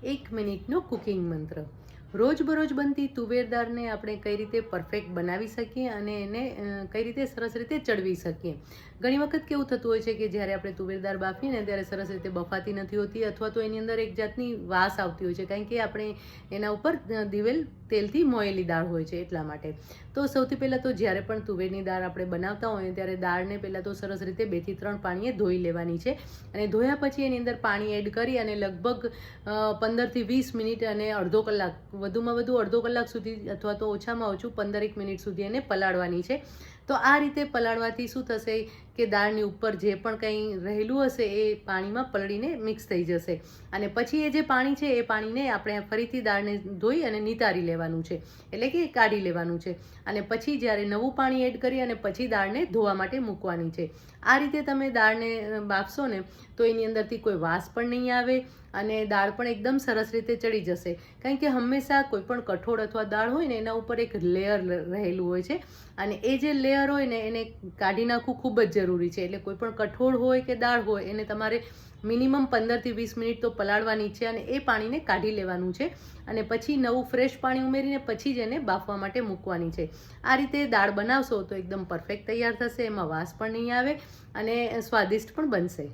1 મિનિટનો કુકિંગ મંત્ર। રોજબરોજ બનતી તુવેર દાળને આપણે કઈ રીતે પરફેક્ટ બનાવી શકીએ અને એને કઈ રીતે સરસ રીતે ચડવી શકીએ। ઘણી વખત કેવું થતું હોય છે કે જ્યારે આપણે તુવેર દાળ બાફીએ ને ત્યારે સરસ રીતે બફાતી નથી હોતી, અથવા તો એની અંદર એક જાતની વાસ આવતી હોય છે, કારણ કે આપણે એના ઉપર દિવેલ તેલથી મોયેલી દાળ હોય છે એટલા માટે। તો સૌથી પહેલાં તો જ્યારે પણ તુવેરની દાળ આપણે બનાવતા હોઈએ ત્યારે દાળને પહેલાં તો સરસ રીતે 2 થી 3 પાણીએ ધોઈ લેવાની છે, અને ધોયા પછી એની અંદર પાણી એડ કરી અને લગભગ 15 થી 20 મિનિટ અને અડધો કલાક, વધુમાં વધુ અડધો કલાક સુધી અથવા તો ઓછામાં ઓછું 15 મિનિટ સુધી એને પલાળવાની છે। તો આ રીતે પલાળવાથી શું થશે કે દાળની ઉપર જે પણ કંઈ રહેલું હશે એ પાણીમાં પલળીને મિક્સ થઈ જશે, અને પછી એ જે પાણી છે એ પાણીને આપણે ફરીથી દાળને ધોઈ અને નિતારી લેવાનું છે, એટલે કે કાઢી લેવાનું છે, અને પછી જ્યારે નવું પાણી એડ કરી અને પછી દાળને ધોવા માટે મૂકવાની છે। આ રીતે તમે દાળને બાફશો ને તો એની અંદરથી કોઈ વાસ પણ નહીં આવે અને દાળ પણ એકદમ સરસ રીતે ચડી જશે, કારણ કે હંમેશા કોઈ પણ કઠોળ અથવા દાળ હોય ને એના ઉપર એક લેયર રહેલું હોય છે, અને એ જે લેયર હોય ને એને કાઢી નાખવું ખૂબ જ જરૂરી છે। એટલે કોઈ પણ કઠોળ હોય કે દાળ હોય એને તમારે મિનિમમ 15 થી 20 મિનિટ તો પલાળવાની છે, અને એ પાણીને કાઢી લેવાનું છે, અને પછી નવું ફ્રેશ પાણી ઉમેરીને પછી જ એને બાફવા માટે મૂકવાની છે। આ રીતે દાળ બનાવશો તો એકદમ પરફેક્ટ તૈયાર થશે, એમાં વાસ પણ નહીં આવે અને સ્વાદિષ્ટ પણ બનશે।